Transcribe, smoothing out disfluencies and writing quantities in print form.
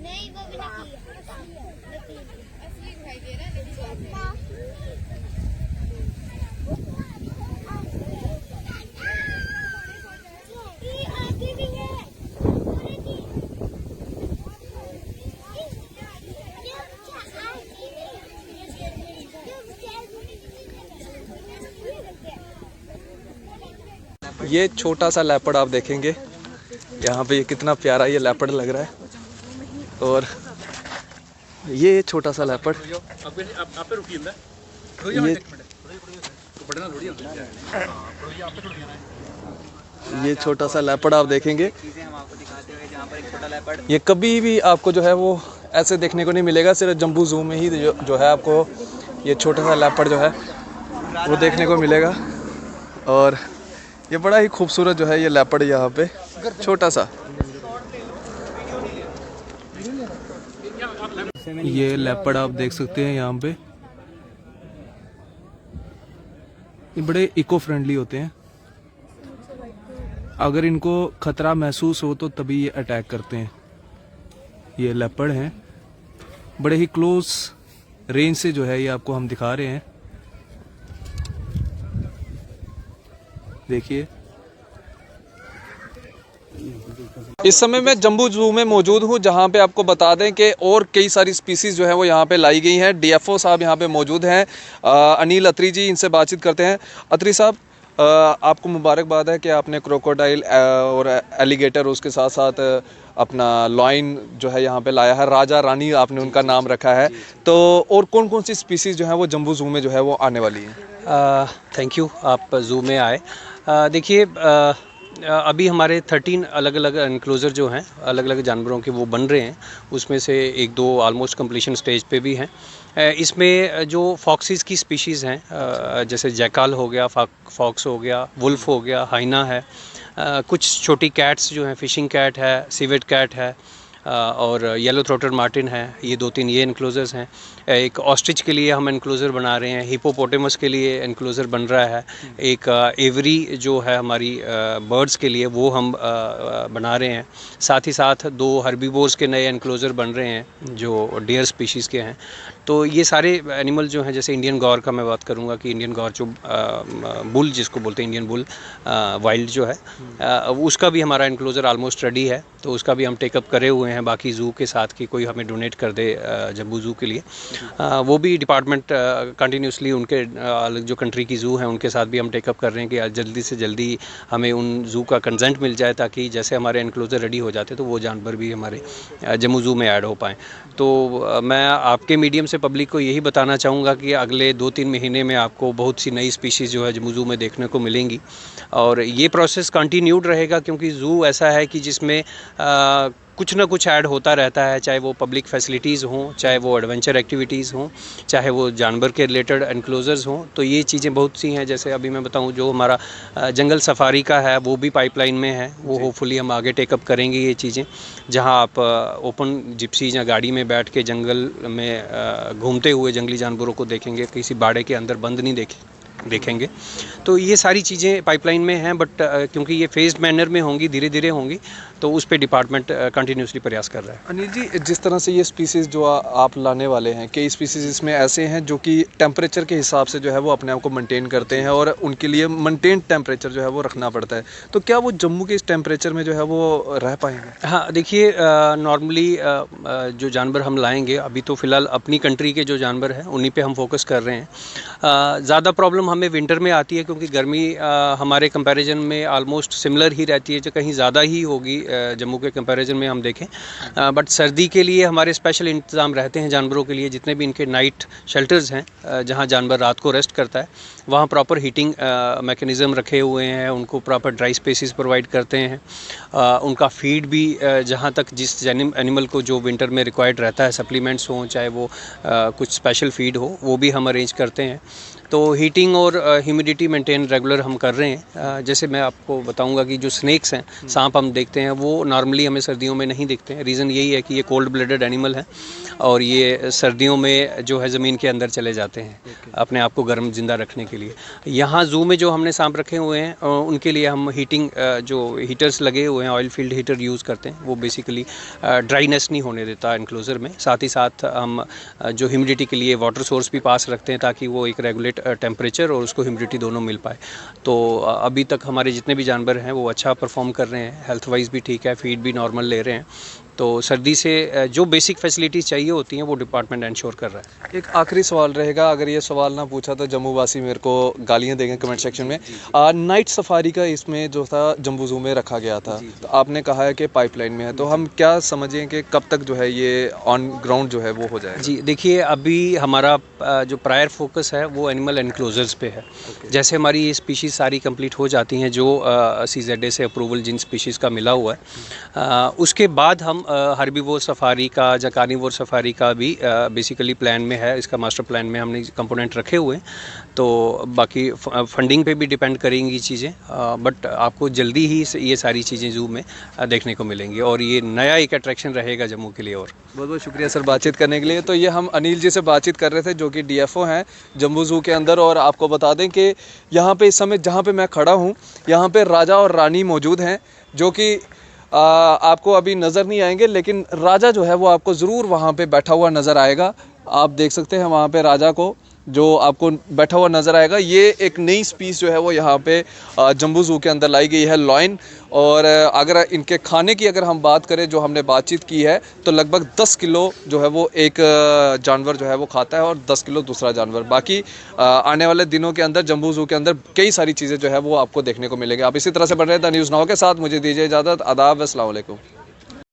नहीं वो भी असली दिखाई दे रहा है। ये छोटा सा लेपर्ड आप देखेंगे यहाँ पे, ये कितना प्यारा ये लेपर्ड लग रहा है। और ये छोटा सा लेपर्ड, ये छोटा सा लेपर्ड आप देखेंगे। ये कभी भी आपको जो है वो ऐसे देखने को नहीं मिलेगा, सिर्फ जम्बू ज़ू में ही जो है आपको ये छोटा सा लेपर्ड जो है वो देखने को मिलेगा। और ये बड़ा ही खूबसूरत जो है ये लेपर्ड यहाँ पे छोटा सा। ये लेपर्ड आप देख सकते हैं यहाँ पे, ये बड़े इको फ्रेंडली होते हैं। अगर इनको खतरा महसूस हो तो तभी ये अटैक करते हैं। ये लेपर्ड हैं, बड़े ही क्लोज रेंज से जो है ये आपको हम दिखा रहे हैं। देखिए इस समय मैं जम्बू ज़ू में मौजूद हूँ, जहाँ पे आपको बता दें कि और कई सारी स्पीसीज़ जो है वो यहाँ पे लाई गई हैं। डीएफओ साहब यहाँ पे मौजूद हैं, अनिल अत्री जी, इनसे बातचीत करते हैं। अत्री साहब, आपको मुबारकबाद है कि आपने क्रोकोडाइल और एलिगेटर, उसके साथ साथ अपना लॉइन जो है यहाँ पे लाया है, राजा रानी आपने उनका नाम रखा है। तो और कौन कौन सी स्पीसीज़ जो है वो जम्बू ज़ू में जो है वो आने वाली हैं? थैंक यू, आप ज़ू में आए। देखिए, अभी हमारे 13 अलग अलग एनक्लोज़र जो हैं अलग अलग जानवरों के वो बन रहे हैं। उसमें से एक दो ऑलमोस्ट कंप्लीशन स्टेज पे भी हैं। इसमें जो फॉक्सीज़ की स्पीशीज़ हैं, जैसे जैकाल हो गया, फॉक्स हो गया, वुल्फ हो गया, हाइना है, कुछ छोटी कैट्स जो हैं, फिशिंग कैट है, सिवेट कैट है, और येलो थ्रोटेड मार्टिन है। ये 2-3 ये एनक्लोज़र्स हैं। एक ऑस्ट्रिच के लिए हम एनक्लोज़र बना रहे हैं, हिपोपोटेमस के लिए एनक्लोज़र बन रहा है, एक एवरी जो है हमारी बर्ड्स के लिए वो हम बना रहे हैं। साथ ही साथ 2 हर्बीवोर्स के नए एनक्लोज़र बन रहे हैं जो डियर स्पीशीज़ के हैं। तो ये सारे एनिमल जो हैं, जैसे इंडियन गौर का मैं बात करूँगा कि इंडियन गौर जो बुल जिसको बोलते हैं, इंडियन बुल वाइल्ड जो है, उसका भी हमारा एनक्लोज़र ऑलमोस्ट रेडी है। तो उसका भी हम टेकअप करे हुए हैं बाकी ज़ू के साथ कि कोई हमें डोनेट कर दे जम्बू ज़ू के लिए। वो भी डिपार्टमेंट कंटिन्यूसली उनके जो कंट्री की ज़ू हैं उनके साथ भी हम टेकअप कर रहे हैं कि जल्दी से जल्दी हमें उन ज़ू का कंसेंट मिल जाए, ताकि जैसे हमारे एनक्लोज़र रेडी हो जाते तो वो जानवर भी हमारे जम्बू ज़ू में ऐड हो पाएँ। तो मैं आपके मीडियम से पब्लिक को यही बताना चाहूँगा कि अगले 2-3 महीने में आपको बहुत सी नई स्पीशीज़ जो है जम्बू ज़ू में देखने को मिलेंगी। और ये प्रोसेस कंटिन्यूड रहेगा, क्योंकि ज़ू ऐसा है कि जिसमें कुछ ना कुछ ऐड होता रहता है, चाहे वो पब्लिक फैसिलिटीज़ हों, चाहे वो एडवेंचर एक्टिविटीज़ हों, चाहे वो जानवर के रिलेटेड एनक्लोज़र्स हों। तो ये चीज़ें बहुत सी हैं। जैसे अभी मैं बताऊं, जो हमारा जंगल सफारी का है वो भी पाइपलाइन में है। वो होपफुली हम आगे टेकअप करेंगे ये चीज़ें, जहां आप ओपन जिप्सीज या गाड़ी में बैठ के जंगल में घूमते हुए जंगली जानवरों को देखेंगे, किसी बाड़े के अंदर बंद नहीं देखेंगे। तो ये सारी चीज़ें पाइपलाइन में हैं, बट क्योंकि ये फेज्ड मैनर में होंगी, धीरे धीरे होंगी, तो उस पे डिपार्टमेंट कंटिन्यूसली प्रयास कर रहा है। अनिल जी, जिस तरह से ये स्पीसीज़ जो आप लाने वाले हैं, कई स्पीसीज़ इसमें ऐसे हैं जो कि टेम्परेचर के हिसाब से जो है वो अपने आप को मेंटेन करते हैं और उनके लिए मेंटेन टेम्परेचर जो है वो रखना पड़ता है। तो क्या वो जम्मू के इस टेम्परेचर में जो है वो रह पाएंगे? हाँ, देखिए, नॉर्मली जो जानवर हम लाएंगे, अभी तो फ़िलहाल अपनी कंट्री के जो जानवर हैं उन्हीं पे हम फोकस कर रहे हैं। ज़्यादा प्रॉब्लम हमें विंटर में आती है, क्योंकि गर्मी हमारे कंपैरिजन में ऑलमोस्ट सिमिलर ही रहती है, जो कहीं ज़्यादा ही होगी जम्मू के कंपैरिजन में हम देखें। बट सर्दी के लिए हमारे स्पेशल इंतज़ाम रहते हैं जानवरों के लिए। जितने भी इनके नाइट शेल्टर्स हैं, जहाँ जानवर रात को रेस्ट करता है, वहाँ प्रॉपर हीटिंग मैकेनिज़्म रखे हुए हैं, उनको प्रॉपर ड्राई स्पेसिस प्रोवाइड करते हैं। उनका फीड भी जहाँ तक जिस एनिमल को जो विंटर में रिक्वायर्ड रहता है, सप्लीमेंट्स हों, चाहे वो कुछ स्पेशल फीड हो, वो भी हम अरेंज करते हैं। तो हीटिंग और ह्यूमिडिटी मेंटेन रेगुलर हम कर रहे हैं। जैसे मैं आपको बताऊंगा कि जो स्नेक्स हैं, सांप हम देखते हैं, वो नॉर्मली हमें सर्दियों में नहीं दिखते हैं। रीज़न यही है कि ये कोल्ड ब्लडेड एनिमल है और ये सर्दियों में जो है ज़मीन के अंदर चले जाते हैं अपने आप को गर्म जिंदा रखने के लिए। यहाँ ज़ू में जो हमने सांप रखे हुए हैं उनके लिए हम हीटिंग जो हीटर्स लगे हुए हैं, ऑयल फील्ड हीटर यूज़ करते हैं। वो बेसिकली ड्राइनेस नहीं होने देता इनक्लोज़र में। साथ ही साथ हम जो ह्यूमिडिटी के लिए वाटर सोर्स भी पास रखते हैं ताकि वो एक रेगुलेट टेम्परेचर और उसको ह्यूमिडिटी दोनों मिल पाए। तो अभी तक हमारे जितने भी जानवर हैं वो अच्छा परफॉर्म कर रहे हैं, हेल्थ वाइज भी ठीक है, फीड भी नॉर्मल ले रहे हैं। तो सर्दी से जो बेसिक फैसिलिटीज़ चाहिए होती हैं वो डिपार्टमेंट इंश्योर कर रहा है। एक आखिरी सवाल रहेगा, अगर ये सवाल ना पूछा तो जम्मू वासी मेरे को गालियां देंगे कमेंट सेक्शन में। नाइट सफारी का इसमें जो था जम्बू ज़ू में रखा गया था, तो आपने कहा है कि पाइपलाइन में है, तो हम क्या समझें कि कब तक जो है ये ऑन ग्राउंड जो है वो हो जाएगा? जी देखिए, अभी हमारा जो प्रायर फोकस है वो एनिमल एनक्लोजर्स पे है। जैसे हमारी ये स्पीशीज़ सारी कंप्लीट हो जाती हैं जो CZA से अप्रूवल जिन स्पीशीज़ का मिला हुआ है, उसके बाद हम हर्बीवोर सफारी का या कार्निवोर सफारी का भी बेसिकली प्लान में है। इसका मास्टर प्लान में हमने कंपोनेंट रखे हुए हैं। तो बाकी फंडिंग पे भी डिपेंड करेंगी चीज़ें, बट आपको जल्दी ही ये सारी चीज़ें ज़ू में देखने को मिलेंगी और ये नया एक अट्रैक्शन रहेगा जम्मू के लिए। और बहुत बहुत शुक्रिया सर बातचीत करने के लिए। तो ये हम अनिल जी से बातचीत कर रहे थे जो कि DFO हैं जम्बू ज़ू के अंदर। और आपको बता दें कि यहाँ पे इस समय जहाँ पे मैं खड़ा हूँ यहाँ पे राजा और रानी मौजूद हैं, जो कि आपको अभी नज़र नहीं आएंगे, लेकिन राजा जो है वो आपको ज़रूर वहाँ पे बैठा हुआ नज़र आएगा। आप देख सकते हैं वहाँ पे राजा को जो आपको बैठा हुआ नज़र आएगा। ये एक नई स्पीस जो है वो यहाँ पे जम्बू ज़ू के अंदर लाई गई है, लॉयन। और अगर इनके खाने की अगर हम बात करें, जो हमने बातचीत की है, तो लगभग 10 किलो जो है वो एक जानवर जो है वो खाता है और 10 किलो दूसरा जानवर। बाकी आने वाले दिनों के अंदर जम्बू ज़ू के अंदर कई सारी चीज़ें जो है वो आपको देखने को मिलेगी। आप इसी तरह से बन रहे थे न्यूज़ नाउ के साथ। मुझे दीजिए इजाज़त। आदाब, अस्सलाम वालेकुम।